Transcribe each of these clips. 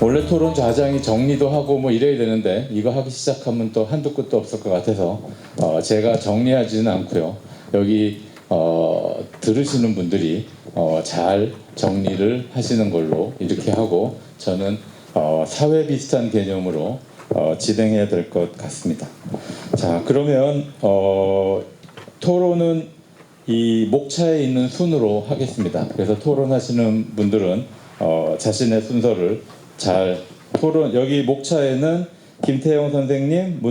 원래 토론 좌장이 정리도 하고 뭐 이래야 되는데 이거 하기 시작하면 또 한두 끝도 없을 것 같아서 제가 정리하지는 않고요. 여기 들으시는 분들이 잘 정리를 하시는 걸로 이렇게 하고 저는 사회 비슷한 개념으로 진행해야 될 것 같습니다. 자, 그러면 토론은 이 목차에 있는 순으로 하겠습니다. 그래서 토론하시는 분들은 자신의 순서를 잘 여기 목차에는 김태형 선생님,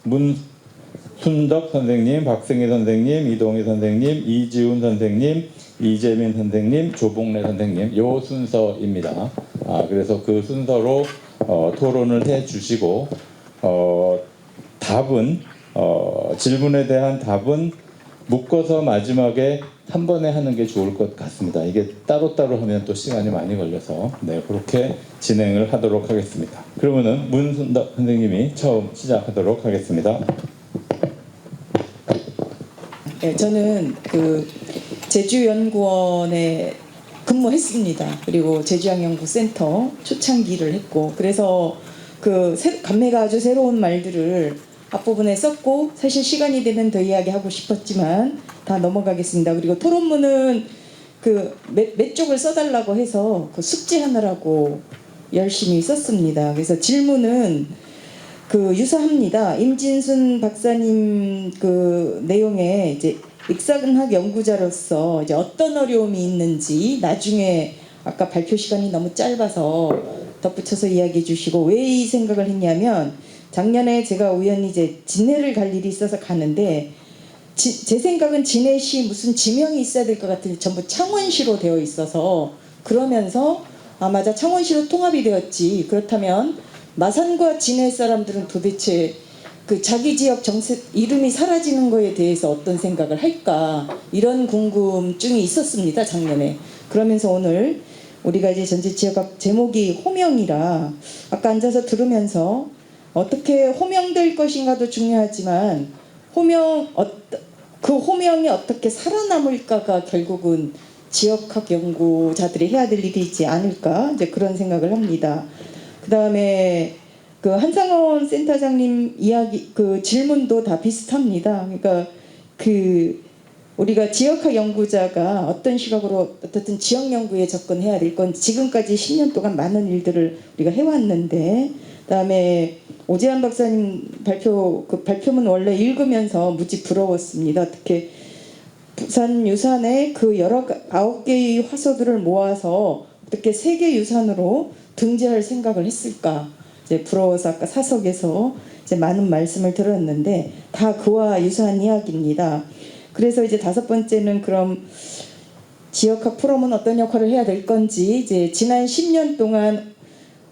문순덕 선생님, 박승희 선생님, 이동희 선생님, 이지훈 선생님, 이재민 선생님, 조봉래 선생님 요 순서입니다. 그래서 그 순서로 토론을 해 주시고 답은 질문에 대한 답은 묶어서 마지막에 한 번에 하는 게 좋을 것 같습니다. 이게 따로따로 하면 또 시간이 많이 걸려서 그렇게 진행을 하도록 하겠습니다. 그러면은 문순덕 선생님이 처음 시작하도록 하겠습니다. 네, 저는 그 제주연구원에 근무했습니다. 그리고 제주향연구센터 초창기를 했고, 그래서 그 감매가 아주 새로운 말들을 앞부분에 썼고, 사실 시간이 되면 더 이야기하고 싶었지만 다 넘어가겠습니다. 그리고 토론문은 그 몇 쪽을 써달라고 해서 그 숙제하느라고 열심히 썼습니다. 그래서 질문은 그 유사합니다. 임진순 박사님 그 내용에 이제 익사근학 연구자로서 이제 어떤 어려움이 있는지 나중에 아까 발표 시간이 너무 짧아서 덧붙여서 이야기해 주시고, 왜 이 생각을 했냐면 작년에 제가 우연히 이제 진해를 갈 일이 있어서 가는데 제 생각은 진해시 무슨 지명이 있어야 될 것 같은데 전부 창원시로 되어 있어서, 그러면서 맞아, 창원시로 통합이 되었지, 그렇다면 마산과 진해 사람들은 도대체 그 자기 지역 정책 이름이 사라지는 거에 대해서 어떤 생각을 할까, 이런 궁금증이 있었습니다, 작년에. 그러면서 오늘 우리가 이제 전제지역학 제목이 호명이라 아까 앉아서 들으면서 어떻게 호명될 것인가도 중요하지만 그 호명이 어떻게 살아남을까가 결국은 지역학 연구자들이 해야 될 일이지 않을까, 이제 그런 생각을 합니다. 그 다음에 그 한상원 센터장님 이야기 그 질문도 다 비슷합니다. 그러니까 그 우리가 지역학 연구자가 어떤 시각으로 어떻든 지역 연구에 접근해야 될 건지, 지금까지 10년 동안 많은 일들을 우리가 해왔는데, 그다음에 오재환 박사님 발표문 원래 읽으면서 무지 부러웠습니다. 어떻게 부산 유산의 그 여러 9개의 화소들을 모아서 어떻게 세계 유산으로 등재할 생각을 했을까, 이제 부러워서 아까 사석에서 이제 많은 말씀을 들었는데 다 그와 유사한 이야기입니다. 그래서 이제 5번째는 그럼 지역학 포럼은 어떤 역할을 해야 될 건지, 이제 지난 10년 동안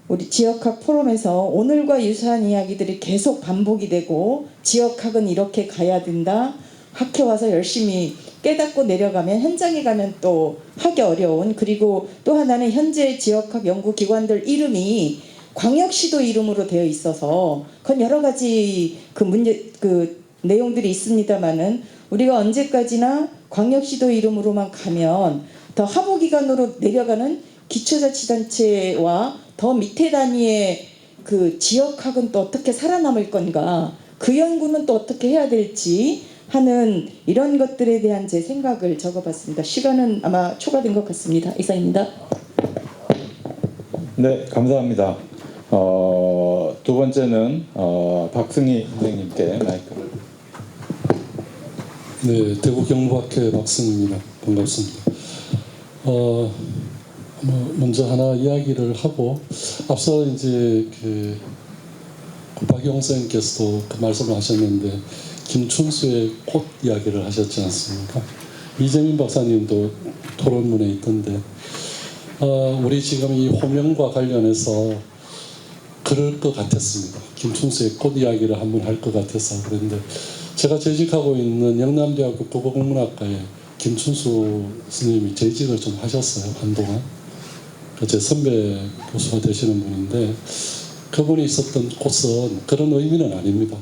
우리 지역학 포럼에서 오늘과 유사한 이야기들이 계속 반복이 되고, 지역학은 이렇게 가야 된다, 학회 와서 열심히 깨닫고 내려가면 현장에 가면 또 하기 어려운, 그리고 또 하나는 현재 지역학 연구기관들 이름이 광역시도 이름으로 되어 있어서 그건 여러 가지 그 내용들이 있습니다만은 우리가 언제까지나 광역시도 이름으로만 가면 더 하부기관으로 내려가는 기초자치단체와 더 밑에 단위의 그 지역학은 또 어떻게 살아남을 건가, 그 연구는 또 어떻게 해야 될지 하는 이런 것들에 대한 제 생각을 적어봤습니다. 시간은 아마 초과된 것 같습니다. 이상입니다. 네, 감사합니다. 두 번째는 박승희 선생님께 마이크를. 네, 대구경북학회 박승희입니다. 반갑습니다. 먼저 하나 이야기를 하고, 앞서 이제 박영 선생님께서도 그 말씀을 하셨는데 김춘수의 꽃 이야기를 하셨지 않습니까? 이재민 박사님도 토론문에 있던데 우리 지금 이 호명과 관련해서 그럴 것 같았습니다. 김춘수의 꽃 이야기를 한번 할 것 같아서. 그런데 제가 재직하고 있는 영남대학교 국어국문학과에 김춘수 선생님이 재직을 좀 하셨어요, 한동안. 제 선배 교수가 되시는 분인데, 그분이 있었던 꽃은 그런 의미는 아닙니다.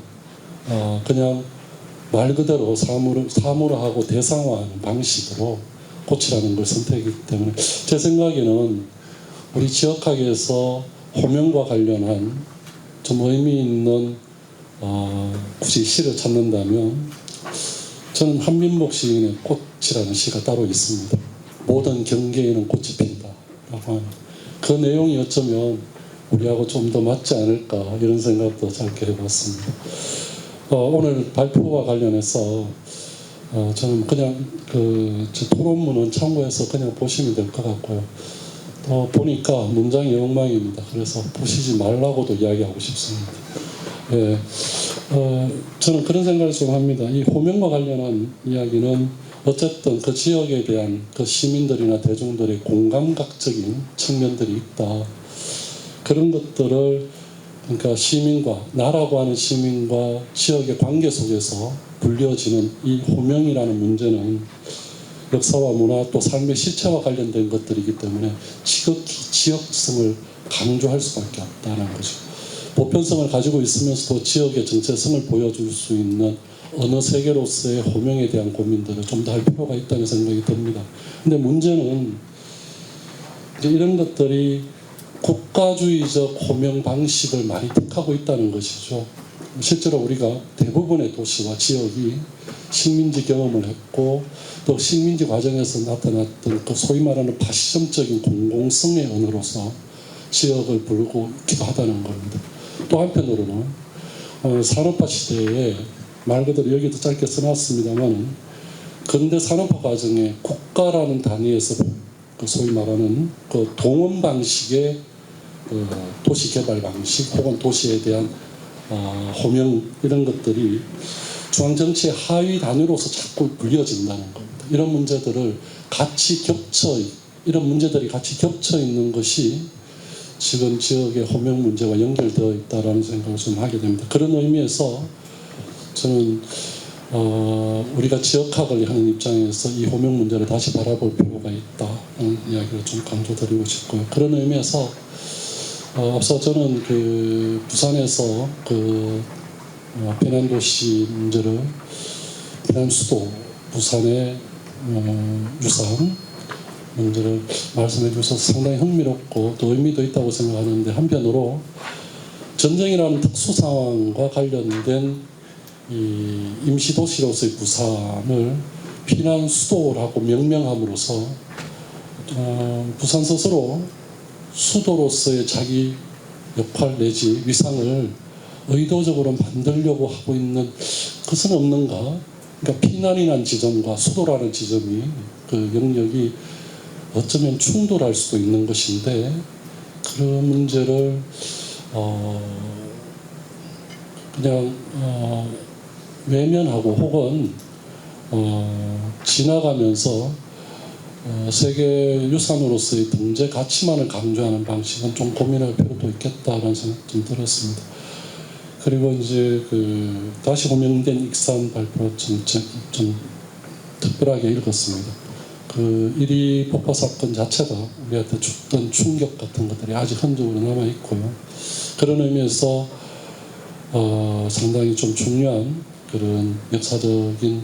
그냥 말 그대로 사물화하고 대상화하는 방식으로 꽃이라는 걸 선택했기 때문에 제 생각에는 우리 지역학에서 호명과 관련한 좀 의미 있는 굳이 시를 찾는다면 저는 한민복 시인의 꽃이라는 시가 따로 있습니다. 모든 경계에는 꽃이 핀다라고 하는 그 내용이 어쩌면 우리하고 좀 더 맞지 않을까 이런 생각도 짧게 해봤습니다. 오늘 발표와 관련해서 저는 그냥 저 토론문은 참고해서 그냥 보시면 될 것 같고요. 보니까 문장이 엉망입니다. 그래서 보시지 말라고도 이야기하고 싶습니다. 예, 저는 그런 생각을 좀 합니다. 이 호명과 관련한 이야기는 어쨌든 그 지역에 대한 그 시민들이나 대중들의 공감각적인 측면들이 있다. 그런 것들을 그러니까 시민과 나라고 하는 시민과 지역의 관계 속에서 불려지는 이 호명이라는 문제는 역사와 문화 또 삶의 실체와 관련된 것들이기 때문에 지극히 지역성을 강조할 수밖에 없다는 거죠. 보편성을 가지고 있으면서도 지역의 정체성을 보여줄 수 있는 어느 세계로서의 호명에 대한 고민들을 좀 더 할 필요가 있다는 생각이 듭니다. 근데 문제는 이제 이런 것들이 국가주의적 호명 방식을 많이 택하고 있다는 것이죠. 실제로 우리가 대부분의 도시와 지역이 식민지 경험을 했고 또 식민지 과정에서 나타났던 그 소위 말하는 파시점적인 공공성의 언어로서 지역을 부르고 있기도 하다는 겁니다. 또 한편으로는 산업화 시대에 말 그대로 여기도 짧게 써놨습니다만 근대 산업화 과정에 국가라는 단위에서 그 소위 말하는 그 동원 방식의 도시 개발 방식 혹은 도시에 대한 호명 이런 것들이 중앙 정치의 하위 단위로서 자꾸 불려진다는 겁니다. 이런 문제들을 이런 문제들이 같이 겹쳐 있는 것이 지금 지역의 호명 문제와 연결되어 있다라는 생각을 좀 하게 됩니다. 그런 의미에서 저는 우리가 지역학을 하는 입장에서 이 호명 문제를 다시 바라볼 필요가 있다는 이야기를 좀 강조드리고 싶고요. 그런 의미에서 앞서 저는 그 부산에서 그 피난도시 문제를 피난 수도 부산의 유산 문제를 말씀해 주셔서 상당히 흥미롭고 또 의미도 있다고 생각하는데 한편으로 전쟁이라는 특수 상황과 관련된 이 임시도시로서의 부산을 피난 수도라고 명명함으로써 부산 스스로 수도로서의 자기 역할 내지 위상을 의도적으로 만들려고 하고 있는 것은 없는가? 그러니까 피난이라는 지점과 수도라는 지점이 그 영역이 어쩌면 충돌할 수도 있는 것인데 그런 문제를 그냥 외면하고 혹은 지나가면서 세계 유산으로서의 등재 가치만을 강조하는 방식은 좀 고민할 필요도 있겠다라는 생각 좀 들었습니다. 그리고 이제 그 다시 호명된 익산 발표 좀 특별하게 읽었습니다. 그 1.2 폭파 사건 자체가 우리한테 줬던 충격 같은 것들이 아직 흔적으로 남아 있고요. 그런 의미에서 상당히 좀 중요한 그런 역사적인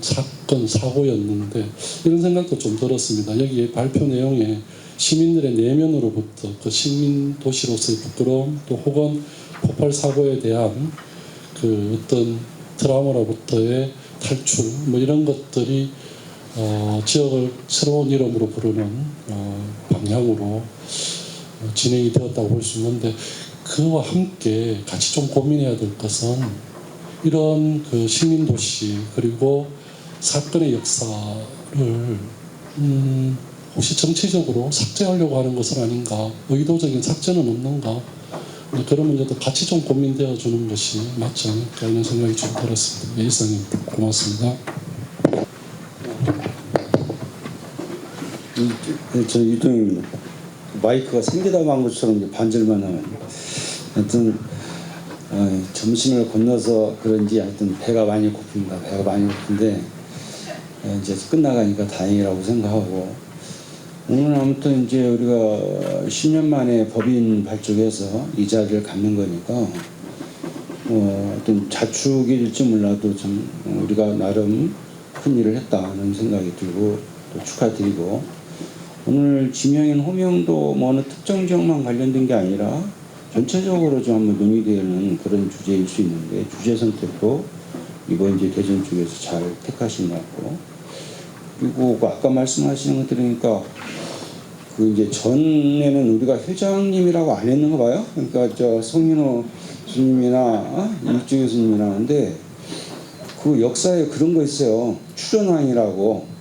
사고였는데 이런 생각도 좀 들었습니다. 여기 발표 내용에 시민들의 내면으로부터 그 시민 도시로서의 부끄러움 또 혹은 폭발 사고에 대한 그 어떤 트라우마로부터의 탈출 뭐 이런 것들이 지역을 새로운 이름으로 부르는 방향으로 진행이 되었다고 볼 수 있는데 그와 함께 같이 좀 고민해야 될 것은 이런 그 시민도시 그리고 사건의 역사를 혹시 정치적으로 삭제하려고 하는 것은 아닌가 의도적인 삭제는 없는가 그런 문제도 같이 좀 고민되어 주는 것이 맞지 않을까 이런 생각이 좀 들었습니다. 이상입니다. 고맙습니다. 저 유동입니다. 마이크가 생기다 만 것처럼 이제 반절만 하면 하여튼 점심을 건너서 그런지 하여튼 배가 많이 고픕니다. 배가 많이 고픈데 이제 끝나가니까 다행이라고 생각하고 오늘 아무튼 이제 우리가 10년 만에 법인 발족해서 이 자리를 갖는 거니까 어떤 자축일지 몰라도 좀 우리가 나름 큰 일을 했다는 생각이 들고 또 축하드리고 오늘 지명인 호명도 뭐 어느 특정 지역만 관련된 게 아니라 전체적으로 좀 한번 논의되는 그런 주제일 수 있는데 주제 선택도 이번 이제 대전 쪽에서 잘 택하신 것 같고, 그리고 그 아까 말씀하시는 거 들으니까 그 이제 전에는 우리가 회장님이라고 안 했는 거 봐요. 그러니까 저 송민호 교수님이나 일주 교수님이나 하는데 그 역사에 그런 거 있어요. 출연왕이라고.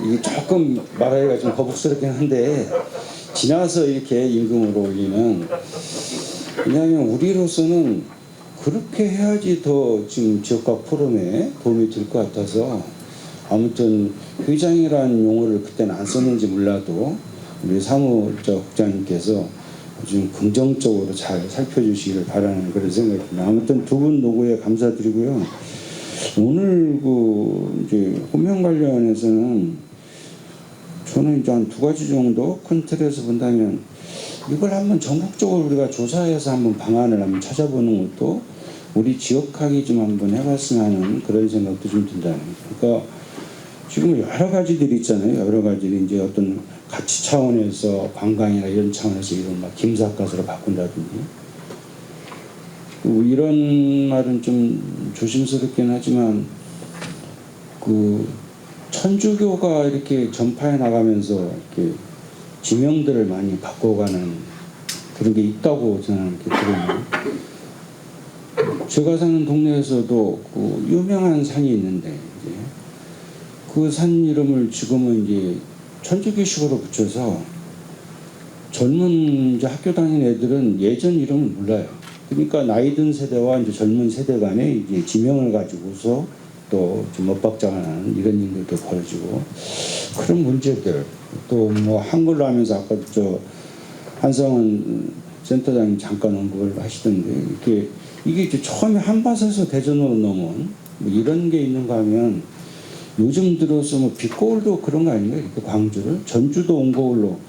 이게 조금 말하기가 좀 거북스럽긴 한데 지나서 이렇게 임금으로 올리는. 왜냐하면 우리로서는 그렇게 해야지 더 지금 지역화 포럼에 도움이 될 것 같아서, 아무튼 회장이라는 용어를 그때는 안 썼는지 몰라도 우리 사무국장님께서 좀 긍정적으로 잘 살펴주시기를 바라는 그런 생각입니다. 아무튼 두 분 노고에 감사드리고요. 오늘 그 이제 호명 관련해서는 저는 이제 한 두 가지 정도 큰 틀에서 본다면, 이걸 한번 전국적으로 우리가 조사해서 한번 방안을 한번 찾아보는 것도 우리 지역학이 좀 한번 해봤으면 하는 그런 생각도 좀 든다는 거예요. 그러니까 지금 여러 가지들이 있잖아요. 여러 가지들이 이제 어떤 가치 차원에서 관광이나 이런 차원에서 이런 막 김삿갓으로 바꾼다든지, 이런 말은 좀 조심스럽긴 하지만 그 천주교가 이렇게 전파해 나가면서 이렇게 지명들을 많이 바꿔가는 그런 게 있다고 저는 이렇게 들어요. 제가 사는 동네에서도 그 유명한 산이 있는데 그 산 이름을 지금은 이제 천주교식으로 붙여서 젊은 이제 학교 다니는 애들은 예전 이름을 몰라요. 그러니까 나이 든 세대와 이제 젊은 세대 간에 이제 지명을 가지고서 또 좀 엇박장을 하는 이런 일들도 벌어지고, 그런 문제들, 또 뭐 한글로 하면서 아까 저 한성은 센터장님 잠깐 언급을 하시던데, 이게 이제 처음에 한밭에서 대전으로 넘어온 뭐 이런 게 있는가 하면, 요즘 들어서 뭐 빛거울도 그런 거 아닌가요? 이렇게 광주를 전주도 온거울로,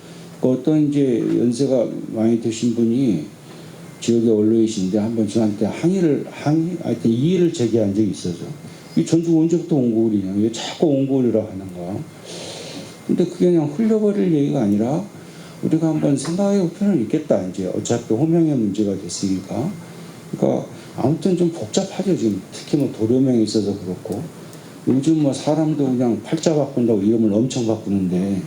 그 어떤 이제 연세가 많이 드신 분이 지역에 원로이신데 한번 저한테 하여튼 이의를 제기한 적이 있어서, 이 전주 언제부터 온거울이냐, 왜 자꾸 온거울이라고 하는가. 근데 그게 그냥 흘려버릴 얘기가 아니라 우리가 한번 생각해 볼 필요는 있겠다. 이제 어차피 호명의 문제가 됐으니까. 그러니까 아무튼 좀 복잡하죠. 지금 특히 뭐 도료명이 있어서 그렇고, 요즘 뭐 사람도 그냥 팔자 바꾼다고 이름을 엄청 바꾸는데,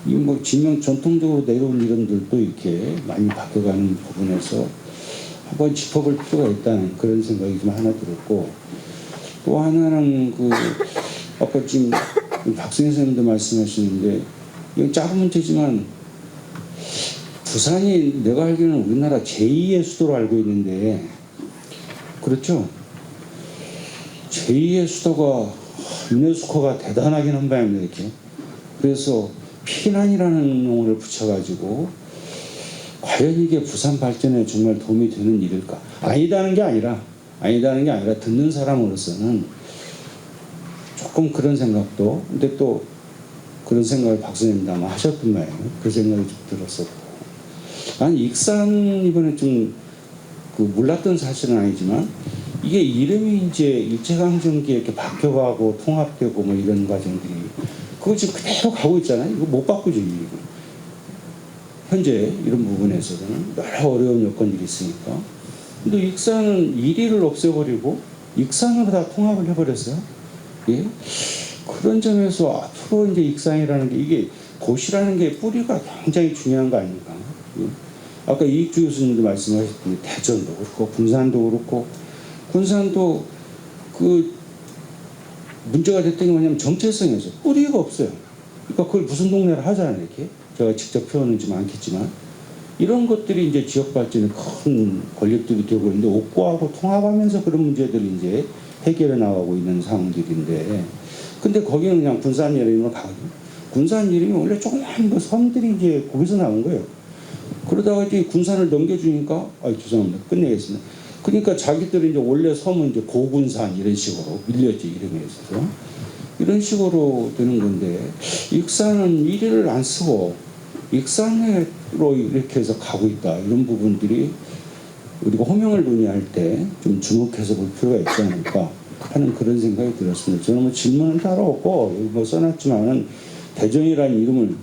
이 뭐 지명 전통적으로 내려온 이름들도 이렇게 많이 바뀌어가는 부분에서 한번 짚어볼 필요가 있다는 그런 생각이 좀 하나 들었고, 또 하나는 그 아까 지금 박승희 선생님도 말씀하시는데, 이건 작은 문제지만 부산이 내가 알기로는 우리나라 제2의 수도로 알고 있는데, 그렇죠? 제2의 수도가 유네스코가 대단하긴 한 바입니다. 이렇게. 그래서 피난이라는 용어를 붙여가지고 과연 이게 부산 발전에 정말 도움이 되는 일일까? 아니다는 게 아니라 듣는 사람으로서는 조금 그런 생각도, 근데 또 그런 생각을 박사님도 아마 하셨던 말이에요. 그 생각이 좀 들었었고, 난 익산 이번에 좀 그 몰랐던 사실은 아니지만, 이게 이름이 이제 일제강점기에 이렇게 바뀌어가고 통합되고 뭐 이런 과정들이, 그거 지금 그대로 가고 있잖아요. 이거 못 바꾸죠, 이거. 현재 이런 부분에서는 여러 어려운 여건들이 있으니까. 근데 익산은 이리를 없애버리고 익산으로 다 통합을 해버렸어요. 예? 그런 점에서 앞으로 이제 익산이라는 게, 이게 도시라는 게 뿌리가 굉장히 중요한 거 아닙니까? 예? 아까 이익주 교수님도 말씀하셨던 대전도 그렇고 군산도 그렇고, 군산도 그 문제가 됐던 게 뭐냐면 정체성에서 뿌리가 없어요. 그러니까 그걸 무슨 동네를 하잖아요. 이렇게 제가 직접 표현은 좀 않겠지만, 이런 것들이 이제 지역 발전에 큰 권력들이 되고 있는데, 옥고하고 통합하면서 그런 문제들이 이제 해결해 나가고 있는 상황들인데, 근데 거기는 그냥 군산 이름으로 가거든요. 군산 이름이 원래 조그만 그 섬들이 이제 거기서 나온 거예요. 그러다가 이제 군산을 넘겨주니까, 죄송합니다. 끝내겠습니다. 그러니까 자기들이 이제 원래 섬은 이제 고군산 이런 식으로 밀렸지, 이름에 있어서. 이런 식으로 되는 건데, 익산은 이리를 안 쓰고 익산으로 이렇게 해서 가고 있다. 이런 부분들이 우리가 호명을 논의할 때 좀 주목해서 볼 필요가 있지 않을까 하는 그런 생각이 들었습니다. 저는 뭐 질문은 따로 없고, 여기 뭐 써놨지만은 대전이라는 이름을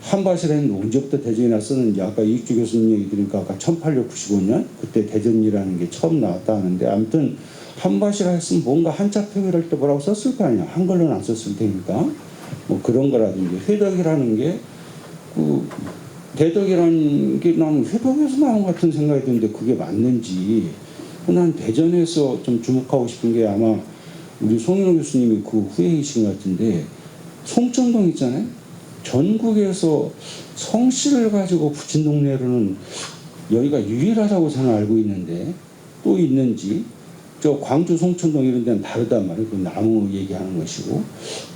한바시라는 언제부터 대전에 났었는지 아까 이익주 교수님 얘기 들으니까 아까 1895년 그때 대전이라는 게 처음 나왔다 하는데 아무튼 한바시라 했으면 뭔가 한자 표기를 할 때 뭐라고 썼을 거 아니야. 한글로는 안 썼을 테니까 뭐 그런 거라든지 회덕이라는 게 그 대덕이라는 게 나는 회덕에서 나온 것 같은 생각이 드는데 그게 맞는지 난 대전에서 좀 주목하고 싶은 게 아마 우리 송인호 교수님이 그 후예이신 것 같은데 송천동 있잖아요. 전국에서 성씨를 가지고 붙인 동네로는 여기가 유일하다고 저는 알고 있는데 또 있는지 저 광주 송천동 이런 데는 다르단 말이에요. 그 나무 얘기하는 것이고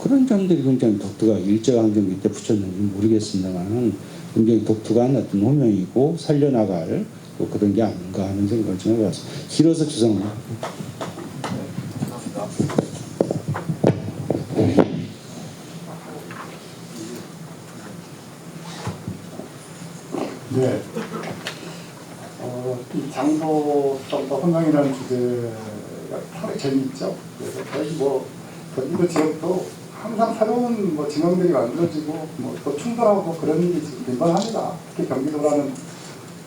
그런 점들이 굉장히 독특하게 일제강점기 때 붙였는지 모르겠습니다만 굉장히 독특한 어떤 호명이고 살려나갈 또 그런 게 아닌가 하는 생각을 좀 해봤습니다. 길어서 죄송합니다. 네. 이 장소성과 혼동이라는 주제가 상당히 재미있죠. 그래서 거의 뭐 경기도 지역도 항상 새로운 뭐 진영들이 만들어지고 뭐 또 충돌하고 그런 일이 지금 빈번합니다. 특히 경기도라는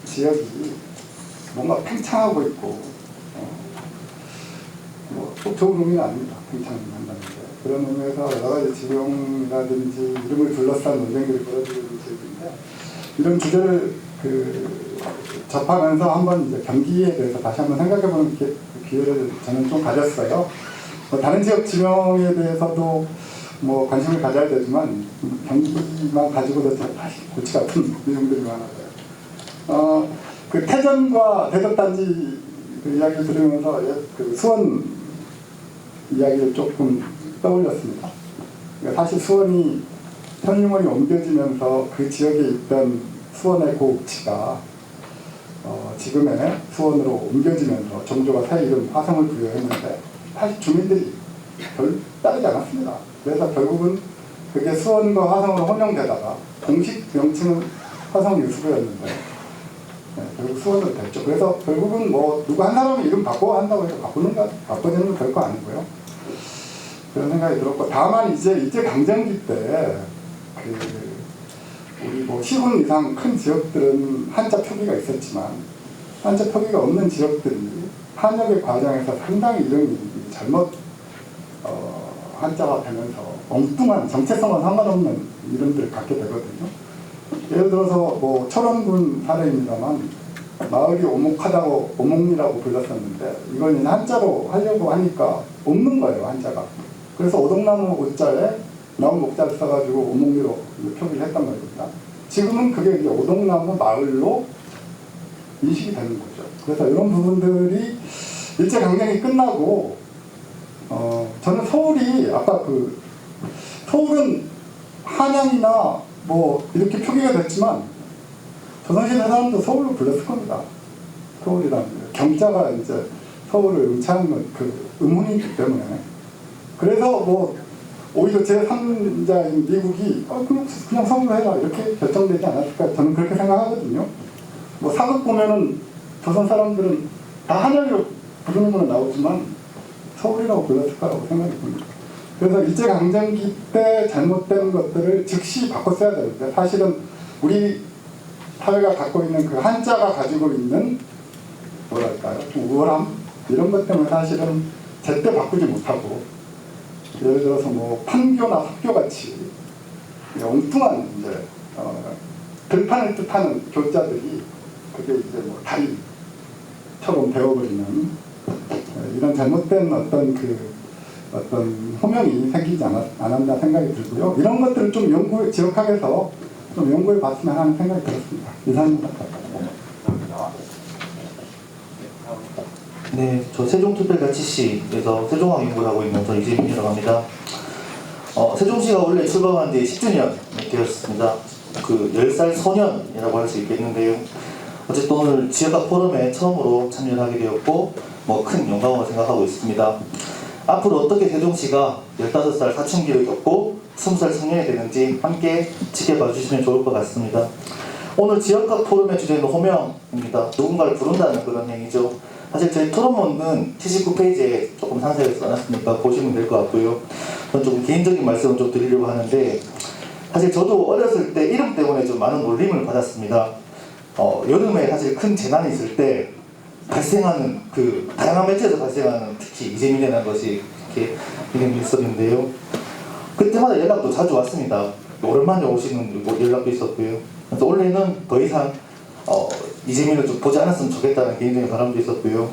지역이 뭔가 팽창하고 있고 뭐꼭 좋은 의미는 아닙니다. 팽창한다는 게. 그런 의미에서 여러 가지 지형이라든지 이름을 둘러싼 논쟁들이 벌어지고 있는 지역인데 이런 주제를 접하면서 한번 이제 경기에 대해서 다시 한번 생각해보는 기회를 저는 좀 가졌어요. 다른 지역 지명에 대해서도 뭐 관심을 가져야 되지만 경기만 가지고도 다시 골치 같은 내용들이 많아요. 그 태전과 대덕단지 그 이야기를 들으면서 그 수원 이야기를 조금 떠올렸습니다. 그러니까 사실 수원이 현유문이 옮겨지면서 그 지역에 있던 수원의 고읍지가 지금의 수원으로 옮겨지면서 정조가 새 이름 화성을 부여했는데 사실 주민들이 별 따르지 않았습니다. 그래서 결국은 그게 수원과 화성으로 혼용되다가 공식 명칭은 화성 유수부였는데 결국 수원으로 됐죠. 그래서 결국은 뭐 누구 한 사람이 이름 바꿔 한다고 해서 바꾸지는 건 별거 아니고요. 그런 생각이 들었고 다만 이제 일제강점기 때 우리 뭐 시군 이상 큰 지역들은 한자 표기가 있었지만 한자 표기가 없는 지역들이 한역의 과정에서 상당히 이름이 잘못 한자가 되면서 엉뚱한 정체성과 상관없는 이름들을 갖게 되거든요. 예를 들어서 뭐 철원군 사례입니다만 마을이 오목하다고 오목리라고 불렀었는데 이건 한자로 하려고 하니까 없는 거예요. 한자가. 그래서 오동나무 오자에 나무 목자를 써가지고 오목리로 표기를 했단 말입니다. 지금은 그게 이제 오동나무 마을로 인식이 되는 거죠. 그래서 이런 부분들이 일제강점기 끝나고 저는 서울이 아까 서울은 한양이나 뭐 이렇게 표기가 됐지만 조선시대 사람도 서울로 불렀을 겁니다. 서울이라는 경자가 이제 서울을 음치하는 그 음운이기 때문에 그래서 뭐 오히려 제3자인 미국이 그냥 서울로 해라 이렇게 결정되지 않았을까 저는 그렇게 생각하거든요. 뭐 사극 보면은 조선 사람들은 다 한양으로 부르는 건 나오지만 서울이라고 불렀을 거라고 생각이 듭니다. 그래서 일제강점기 때 잘못된 것들을 즉시 바꿔 써야 되는데 사실은 우리 사회가 갖고 있는 그 한자가 가지고 있는 뭐랄까요 좀 우월함 이런 것 때문에 사실은 제때 바꾸지 못하고 예를 들어서 뭐 판교나 학교같이 엉뚱한 이제 들판을 뜻하는 교자들이 그게 이제 뭐 다리처럼 되어버리는 이런 잘못된 어떤 호명이 생기지 않았나 생각이 들고요. 이런 것들을 좀 지역학에서 좀 연구해 봤으면 하는 생각이 들었습니다. 이상입니다. 네, 저 세종특별자치시에서 세종학 연구를 하고 있는 저 이재민이라고 합니다. 세종시가 원래 출범한 지 10주년 되었습니다. 그 10살 소년이라고 할 수 있겠는데요. 어쨌든 오늘 지역학 포럼에 처음으로 참여를 하게 되었고 뭐 큰 영광으로 생각하고 있습니다. 앞으로 어떻게 세종시가 15살 사춘기를 겪고 20살 청년이 되는지 함께 지켜봐 주시면 좋을 것 같습니다. 오늘 지역학 포럼의 주제는 호명입니다. 누군가를 부른다는 그런 행위죠. 사실 저희 토론문은 79페이지에 조금 상세하게 써놨으니까 보시면 될 것 같고요. 저는 조금 개인적인 말씀을 좀 드리려고 하는데 사실 저도 어렸을 때 이름 때문에 좀 많은 놀림을 받았습니다. 여름에 사실 큰 재난이 있을 때 발생하는 그 다양한 매체에서 발생하는 특히 이재민이라는 것이 이렇게 이름이 있었는데요. 그때마다 연락도 자주 왔습니다. 오랜만에 오시는 연락도 있었고요. 그래서 올해는 더 이상 이재민을 좀 보지 않았으면 좋겠다는 개인적인 바람도 있었고요.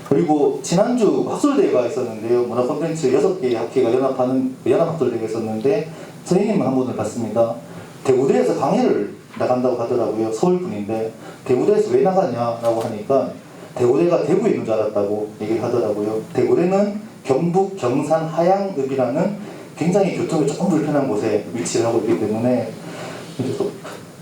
그리고 지난주 학술대회가 있었는데요. 문화콘텐츠 6개 학회가 연합하는 연합학술대회가 있었는데 선생님 한 분을 봤습니다. 대구대에서 강의를 나간다고 하더라고요. 서울분인데 대구대에서 왜 나가냐라고 하니까 대구대가 대구에 있는 줄 알았다고 얘기를 하더라고요. 대구대는 경북 경산 하양읍이라는 굉장히 교통이 조금 불편한 곳에 위치를 하고 있기 때문에 그래서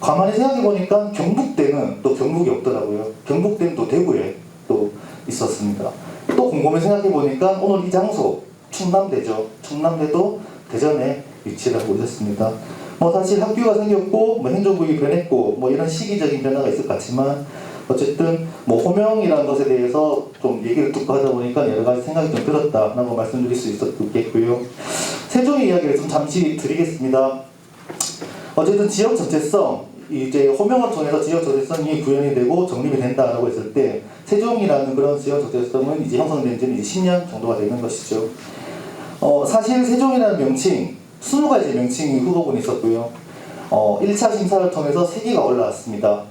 가만히 생각해 보니까 경북대는 또 경북이 없더라고요. 경북대는 또 대구에 또 있었습니다. 또 곰곰이 생각해 보니까 오늘 이 장소 충남대죠. 충남대도 대전에 위치를 하고 있었습니다. 사실 학교가 생겼고 행정국이 변했고 이런 시기적인 변화가 있을 것 같지만 어쨌든 호명이라는 것에 대해서 좀 얘기를 듣고 하다 보니까 여러 가지 생각이 좀 들었다라고 말씀드릴 수 있겠고요. 세종의 이야기를 좀 잠시 드리겠습니다. 어쨌든 지역 전체성, 이제 호명을 통해서 지역 전체성이 구현이 되고 정립이 된다라고 했을 때 세종이라는 그런 지역 전체성은 이제 형성된 지는 이제 10년 정도가 되는 것이죠. 사실 세종이라는 명칭 20가지 명칭이 후보군에 있었고요. 1차 심사를 통해서 3개가 올라왔습니다.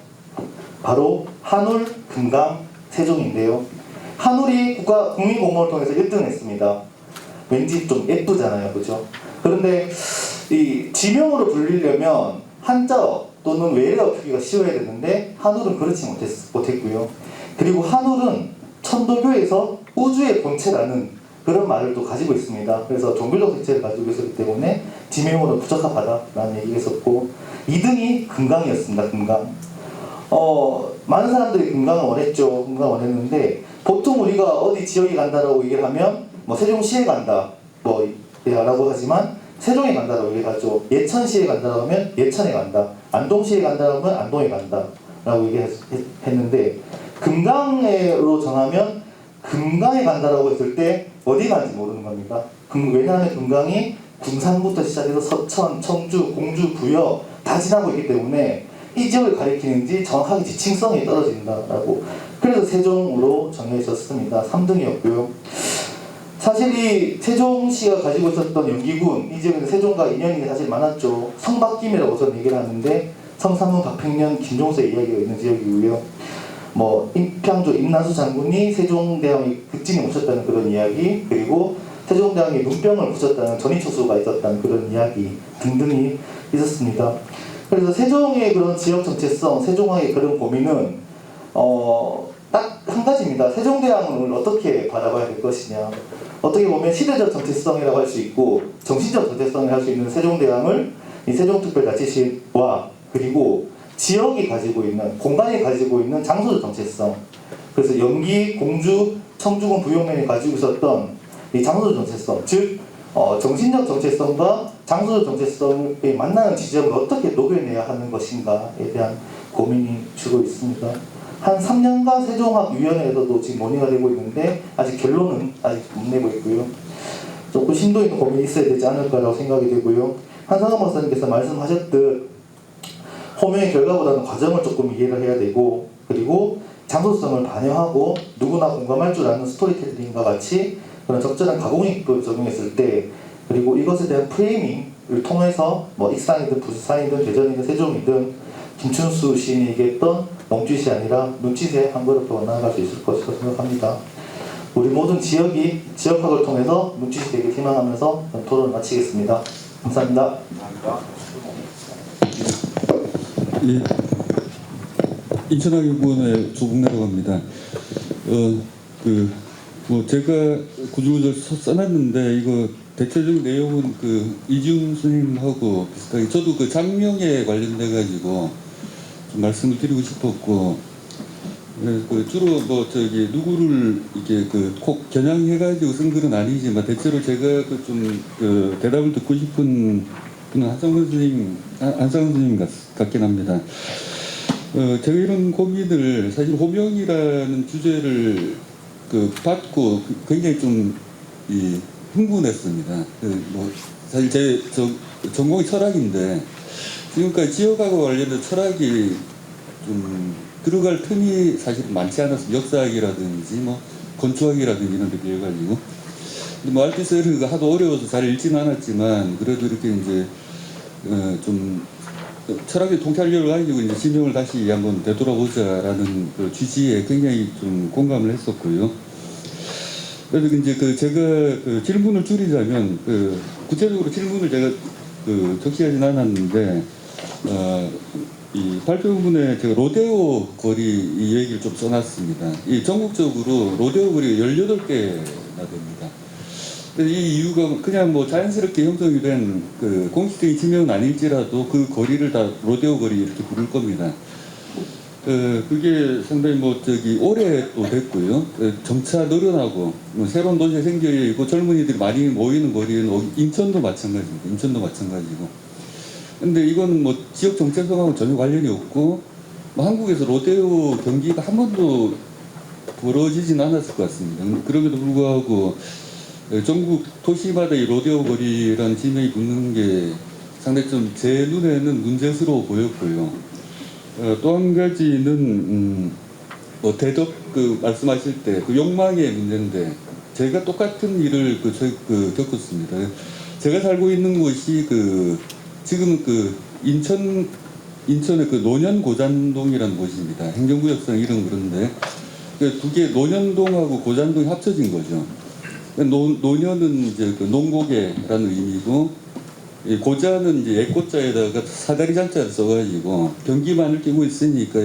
바로 한울, 금강, 세종인데요. 한울이 국민공모를 통해서 1등을 했습니다. 왠지 좀 예쁘잖아요, 그죠? 그런데 이 지명으로 불리려면 한자어 또는 외래어 표기가 씌워야 되는데 한울은 그렇지 못했고요. 그리고 한울은 천도교에서 우주의 본체라는 그런 말을 또 가지고 있습니다. 그래서 종교적 색채를 가지고 있었기 때문에 지명으로 부적합하다라는 얘기가 있었고 2등이 금강이었습니다. 금강. 많은 사람들이 금강을 원했죠. 금강을 원했는데 보통 우리가 어디 지역에 간다라고 얘기를 하면 세종시에 간다 라고 하지만 세종에 간다라고 얘기를 하죠. 예천시에 간다라고 하면 예천에 간다. 안동시에 간다라고 하면 안동에 간다 라고 얘기했는데 금강으로 정하면 금강에 간다라고 했을 때 어디 가는지 모르는 겁니다. 왜냐하면 금강이 군산부터 시작해서 서천, 청주, 공주, 부여 다 지나고 있기 때문에 이 지역을 가리키는지 정확하게 지층성이 떨어진다라고 그래서 세종으로 정해졌습니다. 3등이었고요. 사실 이 세종시가 가지고 있었던 연기군 이 지역에는 세종과 인연이 사실 많았죠. 성박김이라고 저는 얘기를 하는데 성삼문, 박팽년, 김종서의 이야기가 있는 지역이고요. 임평조 임나수 장군이 세종대왕이 극진히 모셨다는 그런 이야기, 그리고 세종대왕이 눈병을 고쳤다는 전이초수가 있었다는 그런 이야기 등등이 있었습니다. 그래서 세종의 그런 지역 정체성, 세종왕의 그런 고민은 딱 한 가지입니다. 세종대왕을 어떻게 바라봐야 될 것이냐. 어떻게 보면 시대적 정체성이라고 할 수 있고 정신적 정체성을 할 수 있는 세종대왕을 이 세종특별자치시와 그리고 지역이 가지고 있는, 공간이 가지고 있는 장소적 정체성, 그래서 영기, 공주, 청주군 부용면이 가지고 있었던 이 장소적 정체성, 즉 정신적 정체성과 장소적 정체성이 만나는 지점을 어떻게 녹여내야 하는 것인가에 대한 고민이 주로 있습니다. 한 3년간 세종학위원회에서도 지금 논의가 되고 있는데 아직 결론은 아직 못 내고 있고요. 조금 심도 있는 고민이 있어야 되지 않을까라고 생각이 되고요. 한상원 박사님께서 말씀하셨듯 호명의 결과보다는 과정을 조금 이해를 해야 되고, 그리고 장소성을 반영하고 누구나 공감할 줄 아는 스토리텔링과 같이 그런 적절한 가공익도 적용했을 때, 그리고 이것에 대한 프레이밍을 통해서 익산이든 부산이든 대전이든 세종이든 김춘수 시인이 얘기했던 몸짓이 아니라 눈짓에 한 걸음 더 나아갈 수 있을 것이라고 생각합니다. 우리 모든 지역이 지역학을 통해서 눈짓이 되길 희망하면서 토론을 마치겠습니다. 감사합니다. 예, 인천학연구원의 조국래라고 합니다. 제가 구조를 써놨는데 이거 대체적인 내용은 이지훈 선생님하고 비슷하게 저도 장명에 관련돼 가지고 좀 말씀을 드리고 싶었고, 주로 누구를 이게 꼭 겨냥해가지고 쓴 글은 아니지만 대체로 제가 대답을 듣고 싶은 분은 한상원 선생님 같긴 합니다. 제가 이런 고민을 사실 호명이라는 주제를 받고 굉장히 좀 흥분했습니다. 뭐 사실 제 전공이 철학인데 지금까지 지역하고 관련된 철학이 좀 들어갈 틈이 사실 많지 않았습니다. 역사학이라든지 뭐 건축학이라든지 이런 데 비해가지고. 뭐 알티세르가 하도 어려워서 잘 읽지는 않았지만 그래도 이렇게 이제 좀 철학의 통찰력을 가지고 이제 지명을 다시 한번 되돌아보자라는 그 취지에 굉장히 좀 공감을 했었고요. 그래서 이제 제가 질문을 줄이자면 구체적으로 질문을 제가 적시하진 않았는데 이 발표문에 제가 로데오 거리 이 얘기를 좀 써놨습니다. 이 전국적으로 로데오 거리가 18개나 됩니다. 이 이유가 그냥 뭐 자연스럽게 형성이 된 공식적인 지명은 아닐지라도 그 거리를 다 로데오 거리 이렇게 부를 겁니다. 그게 상당히 올해 또 됐고요. 점차 늘어나고 새로운 도시가 생겨 있고 젊은이들이 많이 모이는 거리는 인천도 마찬가지입니다. 인천도 마찬가지고. 근데 이거는 뭐 지역 정체성하고 전혀 관련이 없고 뭐 한국에서 로데오 경기가 한 번도 벌어지진 않았을 것 같습니다. 그럼에도 불구하고 전국 도시마다 이 로데오 거리라는 지명이 붙는 게 상당히 좀 제 눈에는 문제스러워 보였고요. 또 한 가지는 뭐 대덕 말씀하실 때 욕망의 문제인데 제가 똑같은 일을 겪었습니다. 제가 살고 있는 곳이 지금은 인천의 노년 고잔동이라는 곳입니다. 행정구역상 이름 그런데 두 개 노년동하고 고잔동이 합쳐진 거죠. 노년은 이제 농고개라는 의미고 고자는 이제 애꽃자에다가 사다리 잔자를 써가지고 경기만을 끼고 있으니까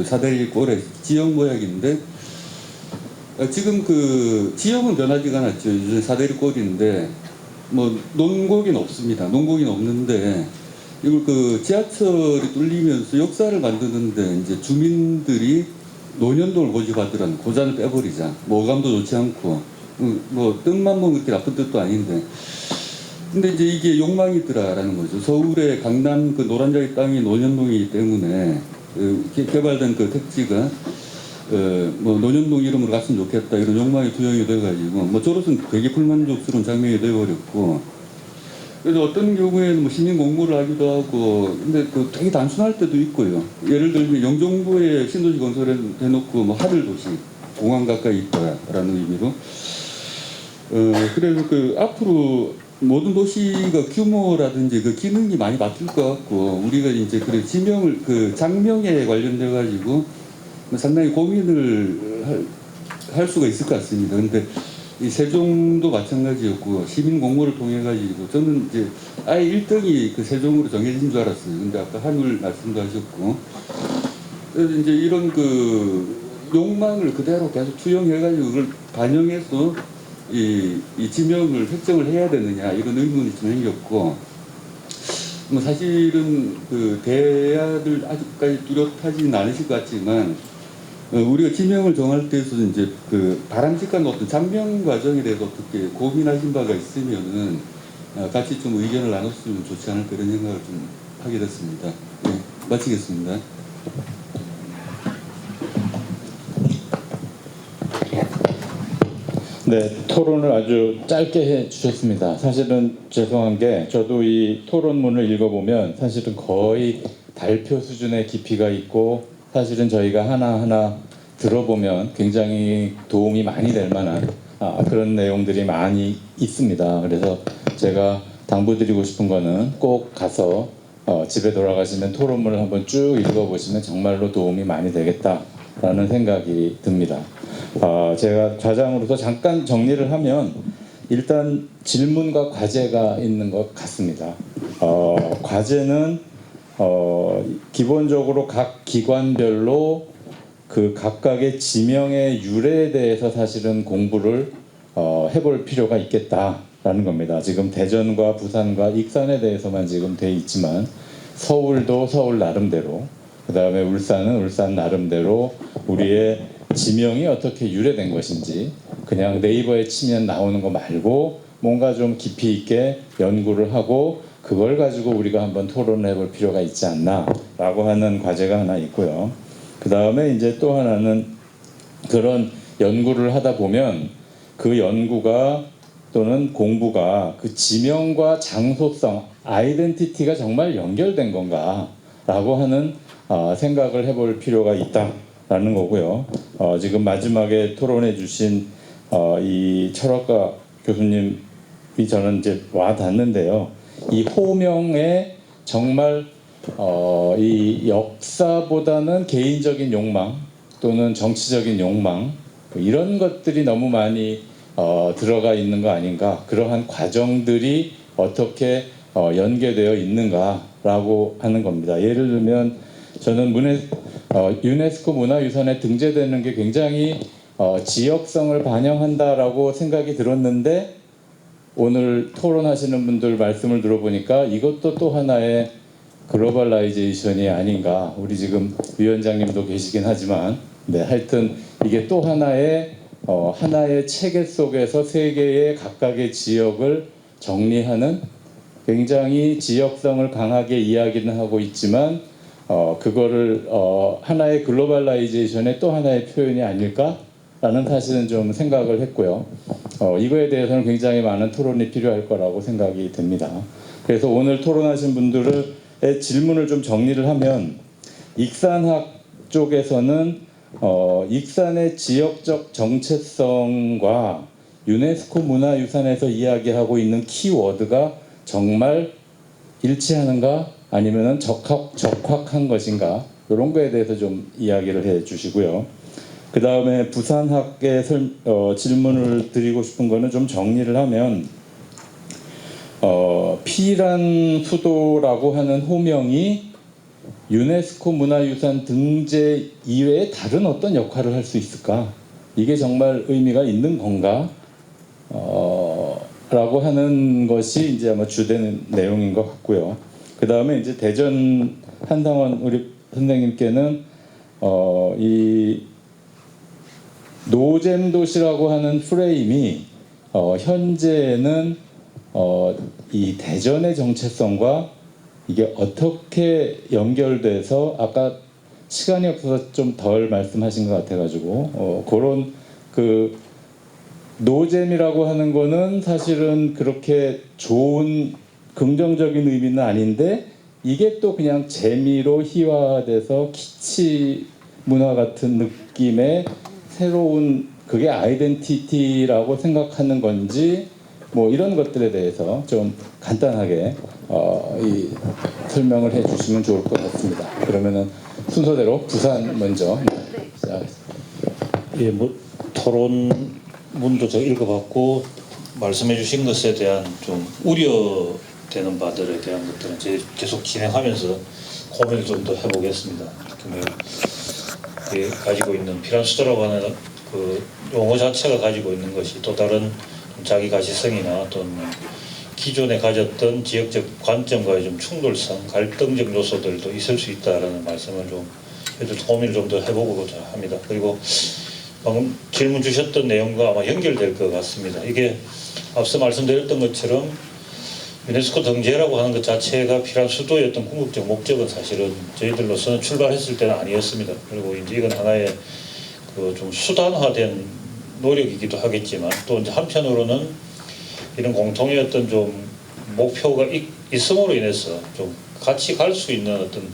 사다리 꼴의 지역 모양인데 지금 지역은 변하지가 않았죠. 이제 사다리 꼴인데 뭐 농곡이는 없습니다. 농곡이는 없는데 이걸 지하철이 뚫리면서 역사를 만드는데 이제 주민들이 노년동을 고집하더라는 고잔을 빼버리자. 뭐 어감도 좋지 않고 뭐 뜻만 보면 그렇게 나쁜 뜻도 아닌데. 근데 이제 이게 욕망이더라라는 거죠. 서울의 강남 노란자리 땅이 노년동이기 때문에 개발된 택지가 뭐 노년동 이름으로 갔으면 좋겠다 이런 욕망이 투영이 돼가지고 뭐 저로서는 되게 불만족스러운 장면이 돼버렸고 그래서 어떤 경우에는 뭐 시민 공모를 하기도 하고 근데 되게 단순할 때도 있고요. 예를 들면 영종도에 신도시 건설을 해놓고 뭐 하늘도시 공항 가까이 있다라는 의미로 그래서 앞으로 모든 도시가 규모라든지 기능이 많이 바뀔 것 같고 우리가 이제 지명을 장명에 관련돼 가지고 상당히 고민을 할 수가 있을 것 같습니다. 근데 이 세종도 마찬가지였고 시민 공모를 통해 가지고 저는 이제 아예 1등이 세종으로 정해진 줄 알았어요. 근데 아까 한울 말씀도 하셨고 그래서 이제 이런 욕망을 그대로 계속 투영해 가지고 그걸 반영해서 이 지명을 획정을 해야 되느냐 이런 의문이 좀 생겼고 뭐 사실은 대야들 아직까지 뚜렷하지는 않으실 것 같지만 우리가 지명을 정할 때에서 이제 바람직한 어떤 장명 과정에 대해서 어떻게 고민하신 바가 있으면은 같이 좀 의견을 나눴으면 좋지 않을까 이런 생각을 좀 하게 됐습니다. 네, 마치겠습니다. 네, 토론을 아주 짧게 해주셨습니다. 사실은 죄송한 게 저도 이 토론문을 읽어보면 사실은 거의 발표 수준의 깊이가 있고 사실은 저희가 하나하나 들어보면 굉장히 도움이 많이 될 만한 그런 내용들이 많이 있습니다. 그래서 제가 당부드리고 싶은 거는 꼭 가서 집에 돌아가시면 토론문을 한번 쭉 읽어보시면 정말로 도움이 많이 되겠다라는 생각이 듭니다. 제가 좌장으로서 잠깐 정리를 하면 일단 질문과 과제가 있는 것 같습니다. 과제는 기본적으로 각 기관별로 각각의 지명의 유래에 대해서 사실은 공부를 해볼 필요가 있겠다라는 겁니다. 지금 대전과 부산과 익산에 대해서만 지금 돼 있지만 서울도 서울 나름대로 그 다음에 울산은 울산 나름대로 우리의 지명이 어떻게 유래된 것인지 그냥 네이버에 치면 나오는 거 말고 뭔가 좀 깊이 있게 연구를 하고 그걸 가지고 우리가 한번 토론을 해볼 필요가 있지 않나 라고 하는 과제가 하나 있고요. 그 다음에 이제 또 하나는 그런 연구를 하다 보면 그 연구가 또는 공부가 그 지명과 장소성, 아이덴티티가 정말 연결된 건가라고 하는 생각을 해볼 필요가 있다라는 거고요. 지금 마지막에 토론해 주신 이 철학과 교수님이 저는 이제 와 닿는데요. 이 호명에 정말 이 역사보다는 개인적인 욕망 또는 정치적인 욕망 이런 것들이 너무 많이 들어가 있는 거 아닌가, 그러한 과정들이 어떻게 연계되어 있는가라고 하는 겁니다. 예를 들면 저는 유네스코 문화유산에 등재되는 게 굉장히 지역성을 반영한다라고 생각이 들었는데 오늘 토론하시는 분들 말씀을 들어보니까 이것도 또 하나의 글로벌라이제이션이 아닌가. 우리 지금 위원장님도 계시긴 하지만 네, 하여튼 이게 또 하나의 체계 속에서 세계의 각각의 지역을 정리하는, 굉장히 지역성을 강하게 이야기는 하고 있지만 그거를 하나의 글로벌라이제이션의 또 하나의 표현이 아닐까라는 사실은 좀 생각을 했고요. 이거에 대해서는 굉장히 많은 토론이 필요할 거라고 생각이 됩니다. 그래서 오늘 토론하신 분들의 질문을 좀 정리를 하면, 익산학 쪽에서는 익산의 지역적 정체성과 유네스코 문화유산에서 이야기하고 있는 키워드가 정말 일치하는가 아니면은 적확한 것인가, 이런 거에 대해서 좀 이야기를 해 주시고요. 그 다음에 부산학의 질문을 드리고 싶은 거는 좀 정리를 하면 피란 수도라고 하는 호명이 유네스코 문화유산 등재 이외에 다른 어떤 역할을 할 수 있을까? 이게 정말 의미가 있는 건가? 라고 하는 것이 이제 아마 주된 내용인 것 같고요. 그 다음에 이제 대전 한상원 우리 선생님께는 이 노잼 도시라고 하는 프레임이 현재는 이 대전의 정체성과 이게 어떻게 연결돼서, 아까 시간이 없어서 좀 덜 말씀하신 것 같아가지고 그런 그 노잼이라고 하는 거는 사실은 그렇게 좋은 긍정적인 의미는 아닌데, 이게 또 그냥 재미로 희화화돼서 키치 문화 같은 느낌의 새로운, 그게 아이덴티티라고 생각하는 건지 뭐 이런 것들에 대해서 좀 간단하게 이 설명을 해주시면 좋을 것 같습니다. 그러면은 순서대로 부산 먼저 시작하겠습니다. 예, 뭐 토론문도 제가 읽어봤고 말씀해주신 것에 대한 좀 우려되는 바들에 대한 것들은 제가 계속 진행하면서 고민을 좀 더 해보겠습니다. 가지고 있는 피란수도라고 하는 그 용어 자체가 가지고 있는 것이 또 다른 자기 가시성이나 또는 기존에 가졌던 지역적 관점과의 좀 충돌성, 갈등적 요소들도 있을 수 있다라는 말씀을 좀 고민을 좀 더 해보고자 합니다. 그리고 방금 질문 주셨던 내용과 아마 연결될 것 같습니다. 이게 앞서 말씀드렸던 것처럼 유네스코 등재라고 하는 것 자체가 필요한 수도였던 궁극적 목적은 사실은 저희들로서는 출발했을 때는 아니었습니다. 그리고 이제 이건 하나의 그 좀 수단화된 노력이기도 하겠지만, 또 이제 한편으로는 이런 공통의 어떤 좀 목표가 있음으로 인해서 좀 같이 갈 수 있는 어떤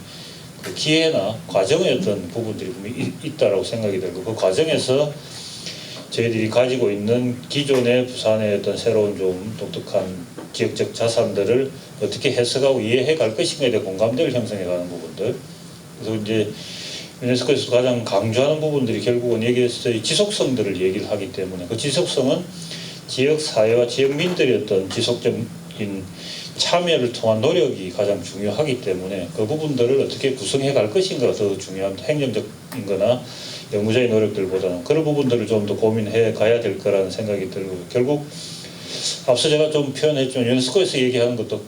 그 기회나 과정의 어떤 부분들이 있다라고 생각이 들고, 그 과정에서 저희들이 가지고 있는 기존의 부산의 어떤 새로운 좀 독특한 지역적 자산들을 어떻게 해석하고 이해해 갈 것인가에 대해 공감대를 형성해 가는 부분들. 그래서 이제 유네스코에서 가장 강조하는 부분들이 결국은 여기에서의 지속성들을 얘기를 하기 때문에, 그 지속성은 지역 사회와 지역민들의 어떤 지속적인 참여를 통한 노력이 가장 중요하기 때문에 그 부분들을 어떻게 구성해 갈 것인가가 더 중요한, 행정적인 거나 연구자의 노력들보다는 그런 부분들을 좀 더 고민해 가야 될 거라는 생각이 들고, 결국 앞서 제가 좀 표현했지만 유네스코에서 얘기하는 것도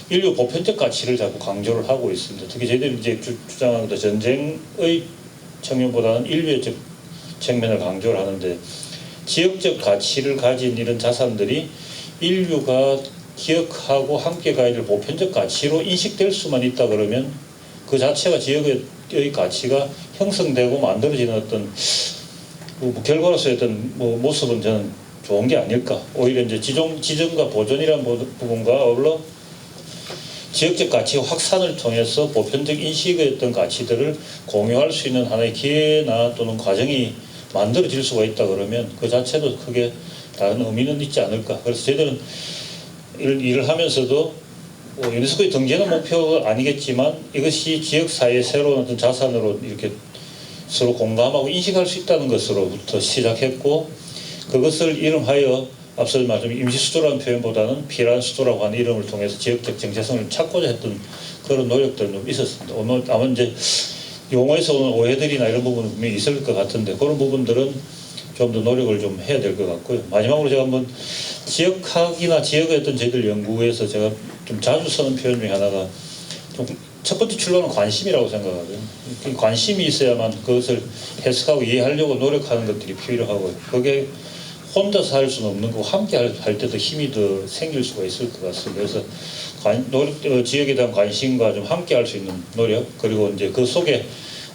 인류 보편적 가치를 자꾸 강조를 하고 있습니다. 특히 저희들이 이제 주장하는 것도 전쟁의 측면보다는 인류의 측면을 강조를 하는데, 지역적 가치를 가진 이런 자산들이 인류가 기억하고 함께 가야 될 보편적 가치로 인식될 수만 있다 그러면 그 자체가 지역의 가치가 형성되고 만들어지는 어떤 결과로서의 어떤 모습은 저는 좋은 게 아닐까. 오히려 이제 지정과 보존이라는 부분과 아울러 지역적 가치 확산을 통해서 보편적 인식의 어떤 가치들을 공유할 수 있는 하나의 기회나 또는 과정이 만들어질 수가 있다 그러면 그 자체도 크게 다른 의미는 있지 않을까. 그래서 저희들은 일을 하면서도 유네스코의 등재는 목표가 아니겠지만 이것이 지역사회의 새로운 어떤 자산으로 이렇게 서로 공감하고 인식할 수 있다는 것으로부터 시작했고, 그것을 이름하여 앞서 말씀 임시수도라는 표현보다는 필요한 수도라고 하는 이름을 통해서 지역적 정체성을 찾고자 했던 그런 노력들은 좀 있었습니다. 오늘 아마 이제 용어에서 오는 오해들이나 이런 부분은 분명히 있을 것 같은데 그런 부분들은 좀 더 노력을 좀 해야 될 것 같고요. 마지막으로 제가 한번 지역학이나 지역의 어떤 저희들 연구에서 제가 좀 자주 쓰는 표현 중에 하나가 좀 첫 번째 출발은 관심이라고 생각하거든요. 관심이 있어야만 그것을 해석하고 이해하려고 노력하는 것들이 필요하고요. 그게 혼자서 할 수는 없는 거고 함께 할 때도 힘이 더 생길 수가 있을 것 같습니다. 그래서 지역에 대한 관심과 좀 함께 할 수 있는 노력, 그리고 이제 그 속에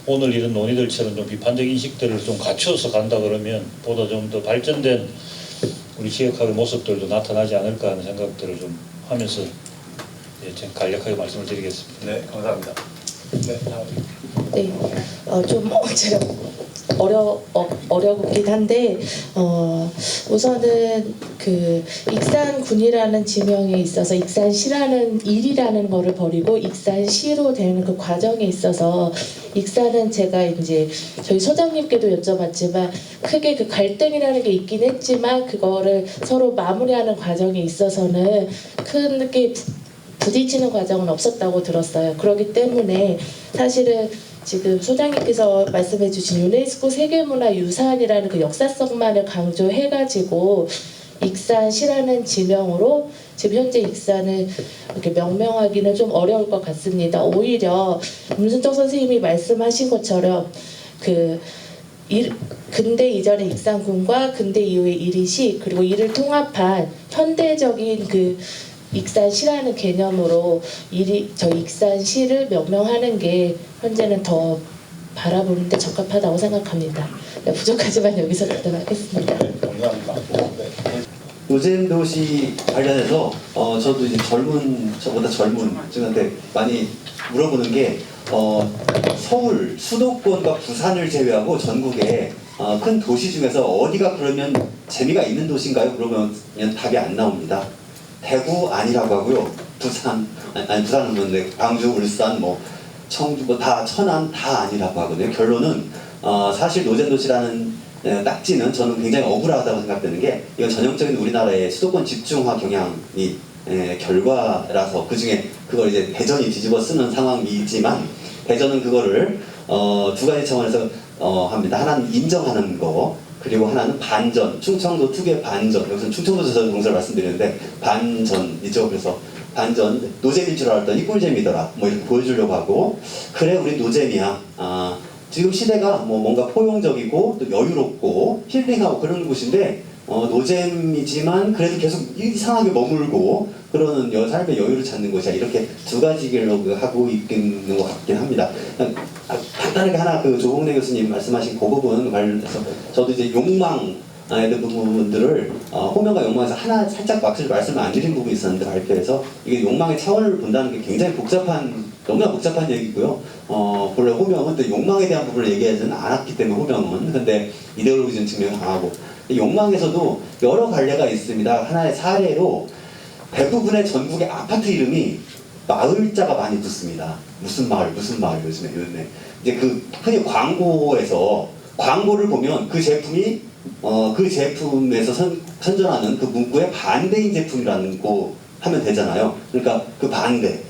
오늘 이런 논의들처럼 좀 비판적 인식들을 좀 갖추어서 간다 그러면 보다 좀 더 발전된 우리 지역학의 모습들도 나타나지 않을까 하는 생각들을 좀 하면서 좀 간략하게 말씀을 드리겠습니다. 네, 감사합니다. 네, 다음. 네, 좀 제가 어려웠긴 한데 우선은 그 익산군이라는 지명에 있어서 익산시라는 일이라는 거를 버리고 익산시로 되는 그 과정에 있어서 익산은 제가 이제 저희 소장님께도 여쭤봤지만 크게 그 갈등이라는 게 있긴 했지만 그거를 서로 마무리하는 과정에 있어서는 크게 부딪히는 과정은 없었다고 들었어요. 그렇기 때문에 사실은 지금 소장님께서 말씀해 주신 유네스코 세계문화유산이라는 그 역사성만을 강조해가지고 익산시라는 지명으로 지금 현재 익산을 이렇게 명명하기는 좀 어려울 것 같습니다. 오히려 문순정 선생님이 말씀하신 것처럼 근대 이전의 익산군과 근대 이후의 이리시 그리고 이를 통합한 현대적인 그 익산시라는 개념으로 저희 익산시를 명명하는 게 현재는 더 바라보는 데 적합하다고 생각합니다. 부족하지만 여기서 듣도록 하겠습니다. 네, 감사합니다. 네. 노잼 도시 관련해서 저도 이제 저보다 젊은 분한테 많이 물어보는 게 서울 수도권과 부산을 제외하고 전국에 큰 도시 중에서 어디가 그러면 재미가 있는 도시인가요? 그러면 답이 안 나옵니다. 대구 아니라고 하고요. 부산은 뭔데 광주, 울산, 청주, 다 천안 다 아니라고 하거든요. 결론은 사실 노잼 도시라는 딱지는 저는 굉장히 억울하다고 생각되는 게 이건 전형적인 우리나라의 수도권 집중화 경향이 결과라서 그중에 그걸 이제 대전이 뒤집어 쓰는 상황이지만 대전은 그거를 두 가지 차원에서 합니다. 하나는 인정하는 거. 그리고 하나는 반전, 충청도 특유의 반전. 여기서 충청도 저자동사를 말씀드리는데 반전이죠. 그래서 반전, 노잼일 줄 알았더니 꿀잼이더라. 이렇게 보여주려고 하고 그래 우리 노잼이야. 지금 시대가 뭔가 포용적이고 또 여유롭고 힐링하고 그런 곳인데 노잼이지만 그래도 계속 이상하게 머물고 그러는 삶의 여유를 찾는 곳이야. 이렇게 두 가지 길로 하고 있는 것 같긴 합니다. 간단하게 하나 조봉래 교수님 말씀하신 그 부분 관련해서 저도 이제 욕망 부분들을 호명과 욕망에서 하나 살짝 말씀을 안 드린 부분이 있었는데 발표에서 이게 욕망의 차원을 본다는 게 굉장히 너무나 복잡한 얘기고요. 본래 호명은 또 욕망에 대한 부분을 얘기하지는 않았기 때문에 호명은 근데 이데올로기적인 측면이 강하고 욕망에서도 여러 갈래가 있습니다. 하나의 사례로 대부분의 전국의 아파트 이름이 마을자가 많이 붙습니다. 무슨 마을 요즘에 이제 흔히 광고를 보면 그 제품이 그 제품에서 선전하는 그 문구의 반대인 제품이라는 거 하면 되잖아요. 그러니까 그 반대.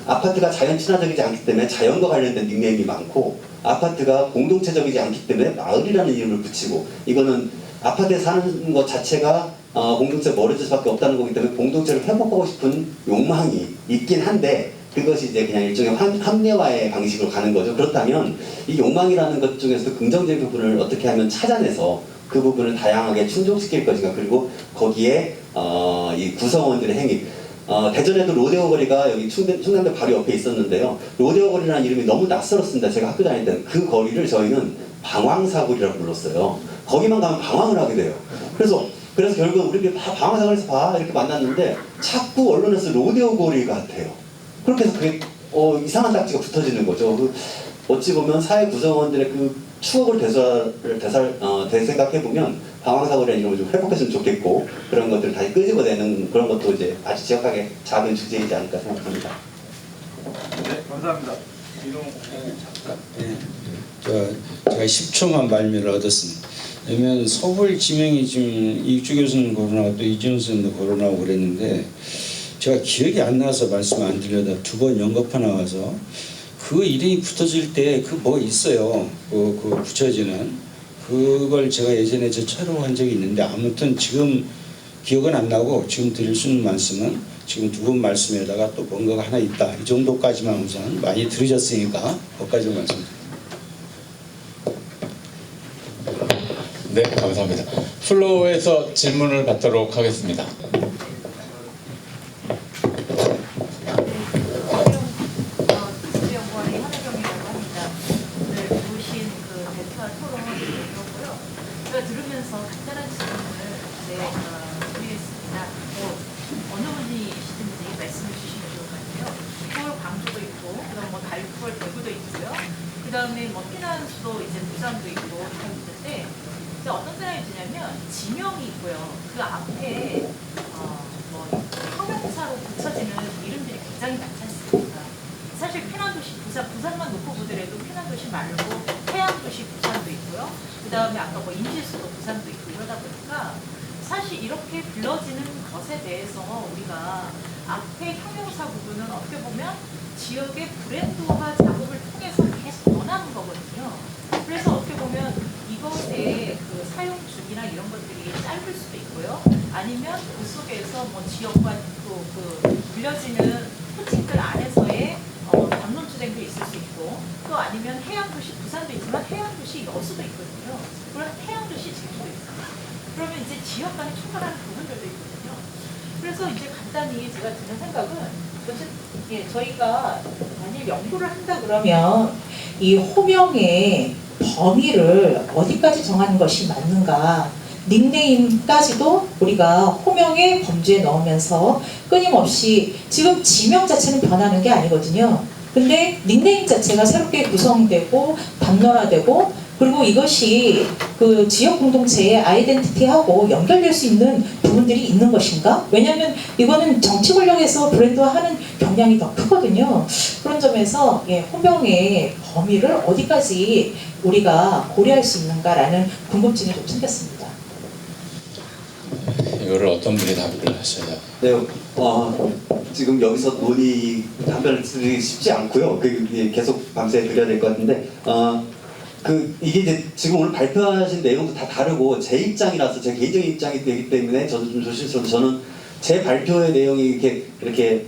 아파트가 자연 친화적이지 않기 때문에 자연과 관련된 닉네임이 많고 아파트가 공동체적이지 않기 때문에 마을이라는 이름을 붙이고 이거는 아파트에 사는 것 자체가 공동체가 멀어질 수밖에 없다는 거기 때문에 공동체를 회복하고 싶은 욕망이 있긴 한데 그것이 이제 그냥 일종의 합리화의 방식으로 가는 거죠. 그렇다면 이 욕망이라는 것 중에서도 긍정적인 부분을 어떻게 하면 찾아내서 그 부분을 다양하게 충족시킬 것인가 그리고 거기에 이 구성원들의 행위 대전에도 로데오 거리가 여기 충남대 바로 옆에 있었는데요. 로데오 거리라는 이름이 너무 낯설었습니다. 제가 학교 다닐 때는 그 거리를 저희는 방황사거리라고 불렀어요. 거기만 가면 방황을 하게 돼요. 그래서 그래서 결국 우리 방황사거리에서 봐 이렇게 만났는데 자꾸 언론에서 로데오 거리 같아요. 그렇게 해서 그게 이상한 딱지가 붙어지는 거죠. 어찌 보면 사회 구성원들의 그 추억을 되생각해 보면 방황사거리 이런 걸 좀 회복했으면 좋겠고 그런 것들을 다시 끄집어내는 그런 것도 이제 아주 지역하게 작은 주제이지 않을까 생각합니다. 네, 감사합니다. 제가 10초만 말미를 얻었습니다. 왜냐면 서울 지명이 지금 이익주 교수는 거론하고 또 이준호 선생님도 거론하고 그랬는데 제가 기억이 안 나서 말씀 안 드려다 2번 연거파 나와서 그 이름이 붙어질 때 그 뭐 있어요. 그 붙여지는 그걸 제가 예전에 촬영한 적이 있는데 아무튼 지금 기억은 안 나고 지금 드릴 수 있는 말씀은 지금 2분 말씀에다가 또 뭔가가 하나 있다. 이 정도까지만 우선 많이 들으셨으니까 거기까지만 말씀드립니다. 네, 감사합니다. 플로어에서 질문을 받도록 하겠습니다. 연구원의 한혜경이라고 합니다. 오늘 모신 그 대표와 토론을 들었고요. 제가 들으면서 간단한 질문을 드리겠습니다. 어느 분이시든지 말씀해 주시면 좋을 것 같아요. 서울 광주도 있고, 그다음 달구월 대구도 있고요. 그다음에 피난수도 이제 부산도 있고 다 있는데. 어떤 생각이 드냐면 지명이 있고요. 그 앞에 형용사로 붙여지는 이름들이 굉장히 많지 않습니까? 사실 피난도시 부산만 놓고 보더라도 피난도시 말고 해양도시 부산도 있고요. 그 다음에 아까 인지수도 부산도 있고 이러다 보니까 사실 이렇게 불러지는 것에 대해서 우리가 앞에 형용사 부분은 어떻게 보면 지역의 브랜드화 작업을 통해서 계속 원하는 거거든요. 그래서 어떻게 보면 이것의 그 사용 주기나 이런 것들이 짧을 수도 있고요. 아니면 그 속에서 지역과 그 불려지는 특징들 안에서의 담론주쟁도 있을 수 있고, 또 아니면 해양도시 부산도 있지만 해양도시 여수도 있거든요. 그런 해양도시 제주도 있어요. 그러면 이제 지역 간에 충돌하는 부분들도 있거든요. 그래서 이제 간단히 제가 드는 생각은 저희가 만일 연구를 한다 그러면 이 호명의 범위를 어디까지 정하는 것이 맞는가, 닉네임까지도 우리가 호명의 범주에 넣으면서 끊임없이 지금 지명 자체는 변하는 게 아니거든요. 근데 닉네임 자체가 새롭게 구성되고 담론화되고 그리고 이것이 그 지역 공동체의 아이덴티티하고 연결될 수 있는 부분들이 있는 것인가? 왜냐하면 이거는 정치 권력에서 브랜드화하는 경향이 더 크거든요. 그런 점에서 호명의 범위를 어디까지 우리가 고려할 수 있는가라는 궁금증이 좀 생겼습니다. 이거를 어떤 분이 답을 하셔야? 네, 지금 여기서 논의 답변을 드리기 쉽지 않고요. 계속 밤새 드려야 될 것 같은데, 이게 이제 지금 오늘 발표하신 내용도 다 다르고 제 입장이라서 제 개인적인 입장이 되기 때문에 저도 좀 조심스러워서 저는 제 발표의 내용이 이렇게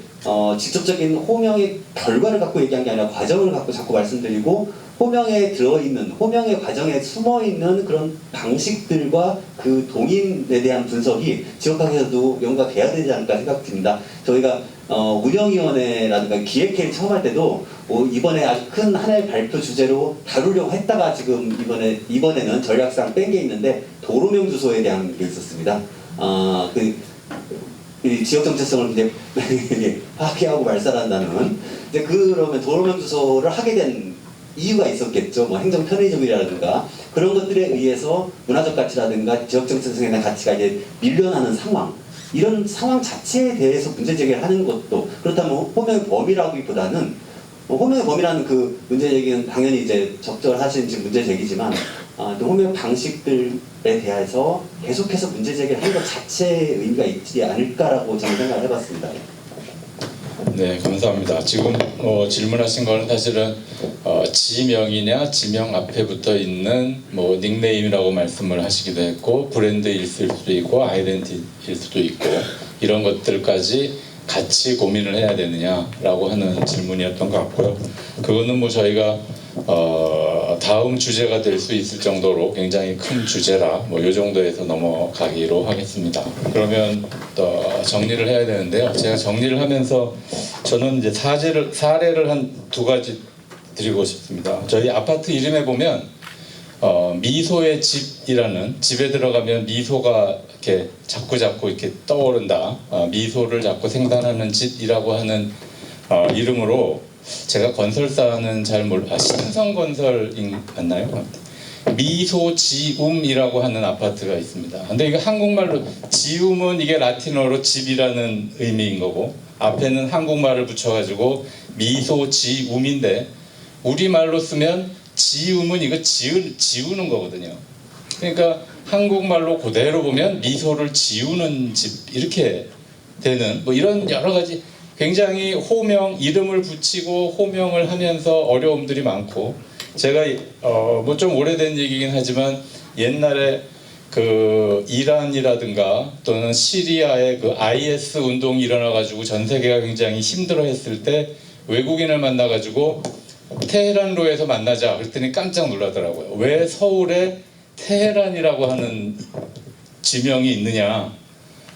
직접적인 호명의 결과를 갖고 얘기한 게 아니라 과정을 갖고 자꾸 말씀드리고 호명에 들어있는, 호명의 과정에 숨어있는 그런 방식들과 그 동인에 대한 분석이 지역학에서도 연구가 돼야 되지 않을까 생각됩니다. 저희가 운영위원회라든가 기획회를 처음 할 때도 이번에 아주 큰 하나의 발표 주제로 다루려고 했다가 지금 이번에는 전략상 뺀 게 있는데 도로명 주소에 대한 게 있었습니다. 이 지역 정체성을 이제 파괴하고 말살한다는 이제 그러면 도로명 주소를 하게 된 이유가 있었겠죠. 행정 편의점이라든가 그런 것들에 의해서 문화적 가치라든가 지역 정체성에 대한 가치가 이제 밀려나는 상황, 이런 상황 자체에 대해서 문제 제기를 하는 것도, 그렇다면 호명의 범위라기보다는 호명의 범위라는 그 문제 제기는 당연히 이제 적절하신 지금 문제 제기지만 호명 방식들에 대해서 계속해서 문제 제기를 하는 것 자체의 의미가 있지 않을까라고 저는 생각을 해봤습니다. 네, 감사합니다. 지금 질문하신 거는 사실은 지명이냐 지명 앞에 붙어 있는 닉네임이라고 말씀을 하시기도 했고, 브랜드일 수도 있고 아이덴티티일 수도 있고, 이런 것들까지 같이 고민을 해야 되느냐라고 하는 질문이었던 것 같고요. 그거는 저희가 다음 주제가 될 수 있을 정도로 굉장히 큰 주제라 이 정도에서 넘어가기로 하겠습니다. 그러면 정리를 해야 되는데요. 제가 정리를 하면서 저는 이제 사례를 한 2가지 드리고 싶습니다. 저희 아파트 이름에 보면 미소의 집이라는, 집에 들어가면 미소가 이렇게 자꾸 이렇게 떠오른다. 미소를 자꾸 생산하는 집이라고 하는 이름으로, 제가 건설사는 잘 신성건설인 맞나요? 미소지움이라고 하는 아파트가 있습니다. 근데 이거 한국말로, 지움은 이게 라틴어로 집이라는 의미인 거고, 앞에는 한국말을 붙여가지고 미소지움인데, 우리말로 쓰면 지움은 이거 지우는 거거든요. 그러니까 한국말로 그대로 보면 미소를 지우는 집, 이렇게 되는 뭐 이런 여러 가지 굉장히 이름을 붙이고 호명을 하면서 어려움들이 많고, 제가 뭐 좀 오래된 얘기긴 하지만 옛날에 그 이란이라든가 또는 시리아의 그 IS 운동이 일어나가지고 전 세계가 굉장히 힘들어했을 때 외국인을 만나가지고 테헤란로에서 만나자 그랬더니 깜짝 놀라더라고요. 왜 서울에 테헤란이라고 하는 지명이 있느냐.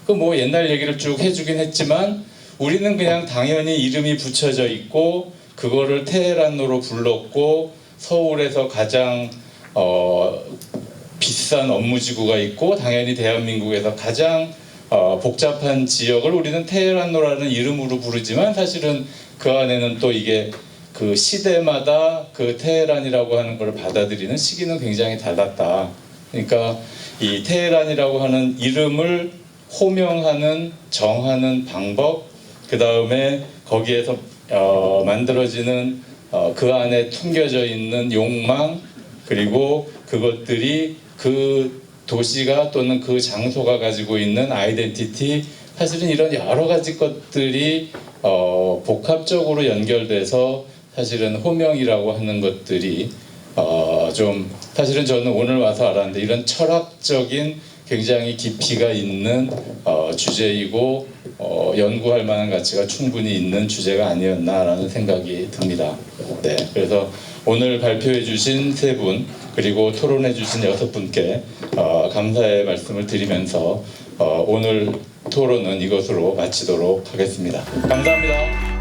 그 뭐 옛날 얘기를 쭉 해주긴 했지만 우리는 그냥 당연히 이름이 붙여져 있고 그거를 테헤란로로 불렀고, 서울에서 가장 비싼 업무지구가 있고 당연히 대한민국에서 가장 복잡한 지역을 우리는 테헤란로라는 이름으로 부르지만, 사실은 그 안에는 또 이게 그 시대마다 그 테헤란이라고 하는 걸 받아들이는 시기는 굉장히 달랐다. 그러니까 이 테헤란이라고 하는 이름을 호명하는, 정하는 방법, 그 다음에 거기에서 만들어지는 그 안에 숨겨져 있는 욕망, 그리고 그것들이 그 도시가 또는 그 장소가 가지고 있는 아이덴티티, 사실은 이런 여러 가지 것들이 복합적으로 연결돼서 사실은 호명이라고 하는 것들이 좀, 사실은 저는 오늘 와서 알았는데 이런 철학적인 굉장히 깊이가 있는 주제이고 연구할 만한 가치가 충분히 있는 주제가 아니었나라는 생각이 듭니다. 네, 그래서 오늘 발표해 주신 3분, 그리고 토론해 주신 6분께 감사의 말씀을 드리면서 오늘 토론은 이것으로 마치도록 하겠습니다. 감사합니다.